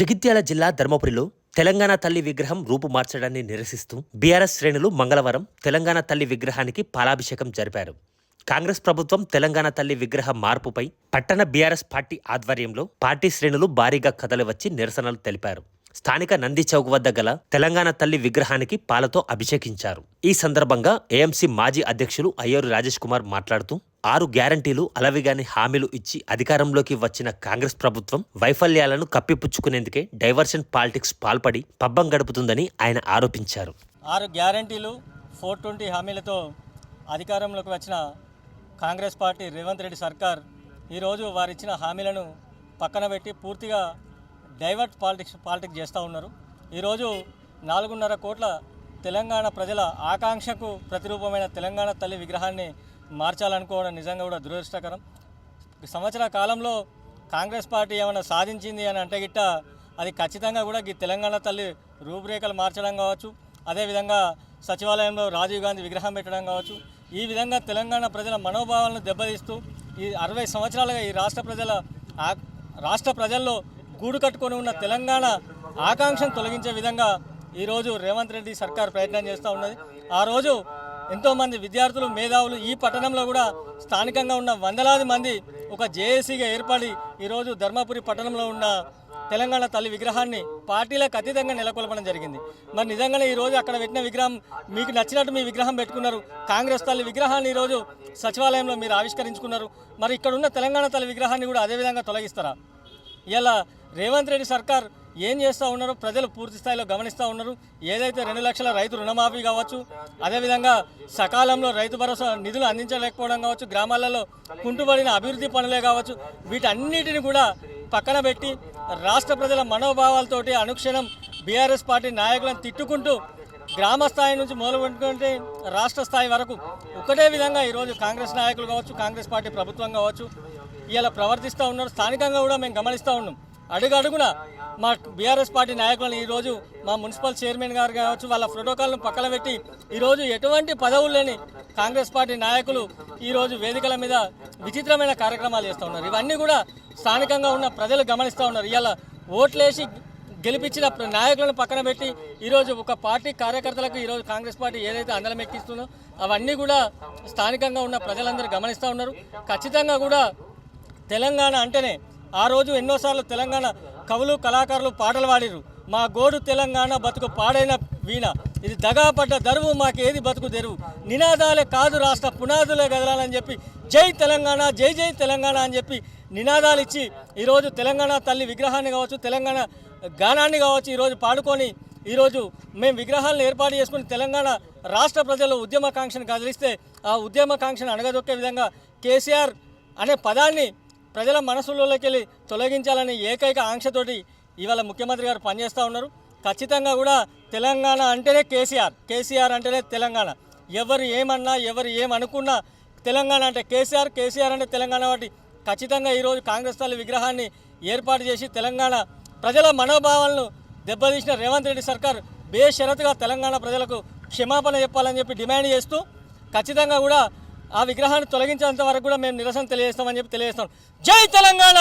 జగిత్యాల జిల్లా ధర్మపురిలో తెలంగాణ తల్లి విగ్రహం రూపు మార్చడాన్ని నిరసిస్తూ బీఆర్ఎస్ శ్రేణులు మంగళవారం తెలంగాణ తల్లి విగ్రహానికి పాలాభిషేకం జరిపారు. కాంగ్రెస్ ప్రభుత్వం తెలంగాణ తల్లి విగ్రహ మార్పుపై పట్టణ బీఆర్ఎస్ పార్టీ ఆధ్వర్యంలో పార్టీ శ్రేణులు భారీగా కదలివచ్చి నిరసనలు తెలిపారు. స్థానిక నంది చౌక్ వద్ద గల తెలంగాణ తల్లి విగ్రహానికి పాలతో అభిషేకించారు. ఈ సందర్భంగా ఏఎంసీ మాజీ అధ్యక్షులు అయ్యూరి రాజేష్ కుమార్ మాట్లాడుతూ 6 గ్యారంటీలు అలవిగాని హామీలు ఇచ్చి అధికారంలోకి వచ్చిన కాంగ్రెస్ ప్రభుత్వం వైఫల్యాలను కప్పిపుచ్చుకునేందుకే డైవర్షన్ పాలిటిక్స్ పాల్పడి పబ్బం గడుపుతుందని ఆయన ఆరోపించారు. 6 గ్యారంటీలు 420 హామీలతో అధికారంలోకి వచ్చిన కాంగ్రెస్ పార్టీ రేవంత్ రెడ్డి సర్కార్ ఈరోజు వారిచ్చిన హామీలను పక్కన పెట్టి పూర్తిగా డైవర్ట్ పాలిటిక్స్ చేస్తూ ఉన్నారు. ఈరోజు 4.5 కోట్ల తెలంగాణ ప్రజల ఆకాంక్షకు ప్రతిరూపమైన తెలంగాణ తల్లి విగ్రహాన్ని మార్చాలనుకోవడం నిజంగా కూడా దురదృష్టకరం. సంవత్సర కాలంలో కాంగ్రెస్ పార్టీ ఏమైనా సాధించింది అని అంటే గిట్ట అది ఖచ్చితంగా కూడా ఈ తెలంగాణ తల్లి రూపురేఖలు మార్చడం కావచ్చు, అదేవిధంగా సచివాలయంలో రాజీవ్ గాంధీ విగ్రహం పెట్టడం కావచ్చు. ఈ విధంగా తెలంగాణ ప్రజల మనోభావాలను దెబ్బతీస్తూ ఈ 60 సంవత్సరాలుగా ఈ రాష్ట్ర ప్రజల్లో గూడు కట్టుకొని ఉన్న తెలంగాణ ఆకాంక్షను తొలగించే విధంగా ఈరోజు రేవంత్ రెడ్డి సర్కార్ ప్రయత్నం చేస్తూ ఉన్నది. ఆ రోజు ఎంతోమంది విద్యార్థులు, మేధావులు ఈ పట్టణంలో కూడా స్థానికంగా ఉన్న వందలాది మంది ఒక జేఏసీగా ఏర్పడి ఈరోజు ధర్మపురి పట్టణంలో ఉన్న తెలంగాణ తల్లి విగ్రహాన్ని పార్టీలకు అతీతంగా నెలకొల్పడం జరిగింది. మరి నిజంగానే ఈరోజు అక్కడ పెట్టిన విగ్రహం మీకు నచ్చినట్టు మీ విగ్రహం పెట్టుకున్నారు. కాంగ్రెస్ తల్లి విగ్రహాన్ని ఈరోజు సచివాలయంలో మీరు ఆవిష్కరించుకున్నారు. మరి ఇక్కడ ఉన్న తెలంగాణ తల్లి విగ్రహాన్ని కూడా అదేవిధంగా తొలగిస్తారా? ఇలా రేవంత్ రెడ్డి సర్కార్ ఏం చేస్తూ ఉన్నారో ప్రజలు పూర్తి స్థాయిలో గమనిస్తూ ఉన్నారు. ఏదైతే 2 లక్షల రైతు రుణమాఫీ కావచ్చు, అదేవిధంగా సకాలంలో రైతు భరోసా నిధులు అందించలేకపోవడం కావచ్చు, గ్రామాలలో కుంటుపడిన అభివృద్ధి పనులే కావచ్చు, వీటన్నిటిని కూడా పక్కన పెట్టి రాష్ట్ర ప్రజల మనోభావాలతోటి అనుక్షణం బీఆర్ఎస్ పార్టీ నాయకులను తిట్టుకుంటూ గ్రామ స్థాయి నుంచి మొదలుపెట్టుకుంటే రాష్ట్ర స్థాయి వరకు ఒకటే విధంగా ఈరోజు కాంగ్రెస్ నాయకులు కావచ్చు, కాంగ్రెస్ పార్టీ ప్రభుత్వం కావచ్చు ఇలా ప్రవర్తిస్తూ ఉన్నారు. స్థానికంగా కూడా మేము గమనిస్తూ ఉన్నాం. అడుగడుగున మా బీఆర్ఎస్ పార్టీ నాయకులను ఈరోజు మా మున్సిపల్ చైర్మన్ గారు కావచ్చు వాళ్ళ ప్రోటోకాల్ను పక్కన పెట్టి ఈరోజు ఎటువంటి పదవులు లేని కాంగ్రెస్ పార్టీ నాయకులు ఈరోజు వేదికల మీద విచిత్రమైన కార్యక్రమాలు చేస్తూ ఉన్నారు. ఇవన్నీ కూడా స్థానికంగా ఉన్న ప్రజలు గమనిస్తూ ఉన్నారు. ఇలా ఓట్లేసి గెలిపించిన నాయకులను పక్కన పెట్టి ఈరోజు ఒక పార్టీ కార్యకర్తలకు ఈరోజు కాంగ్రెస్ పార్టీ ఏదైతే అందలం ఎక్కిస్తుందో అవన్నీ కూడా స్థానికంగా ఉన్న ప్రజలందరూ గమనిస్తూ ఉన్నారు. ఖచ్చితంగా కూడా తెలంగాణ అంటేనే ఆ రోజు ఎన్నోసార్లు తెలంగాణ కవులు, కళాకారులు పాటలు పాడిరు. మా గోడు తెలంగాణ బతుకు పాడైన వీణ, ఇది దగాపడ్డ దరువు మాకేది బతుకు తెరువు, నినాదాలే కాదు రాష్ట్ర పునాదులే కదలాలని చెప్పి జై తెలంగాణ, జై జై తెలంగాణ అని చెప్పి నినాదాలు ఇచ్చి ఈరోజు తెలంగాణ తల్లి విగ్రహాన్ని కావచ్చు, తెలంగాణ గానాన్ని కావచ్చు ఈరోజు పాడుకొని ఈరోజు మేము విగ్రహాలను ఏర్పాటు చేసుకుని తెలంగాణ రాష్ట్ర ప్రజలు ఉద్యమకాంక్షను కదిలిస్తే ఆ ఉద్యమకాంక్షను అణగదొక్కే విధంగా కేసీఆర్ అనే పదాన్ని ప్రజల మనసుల్లోకి వెళ్ళి తొలగించాలని ఏకైక ఆంక్షతోటి ఇవాళ ముఖ్యమంత్రి గారు పనిచేస్తూ ఉన్నారు. ఖచ్చితంగా కూడా తెలంగాణ అంటేనే కేసీఆర్ అంటేనే తెలంగాణ. ఎవరు ఏమన్నా ఎవరు ఏమనుకున్నా తెలంగాణ అంటే కేసీఆర్ అంటే తెలంగాణ. వాటి ఖచ్చితంగా ఈరోజు కాంగ్రెస్ తల్లి విగ్రహాన్ని ఏర్పాటు చేసి తెలంగాణ ప్రజల మనోభావాలను దెబ్బతీసిన రేవంత్ రెడ్డి సర్కార్ బేషరతుగా తెలంగాణ ప్రజలకు క్షమాపణ చెప్పాలని చెప్పి డిమాండ్ చేస్తూ ఖచ్చితంగా కూడా ఆ విగ్రహాన్ని తొలగించేంత వరకు కూడా మేము నిరసన తెలియజేస్తామని చెప్పి తెలియజేస్తాం. జై తెలంగాణ,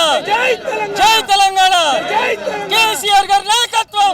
జై తెలంగాణ, కేసీఆర్ గారి నాయకత్వం.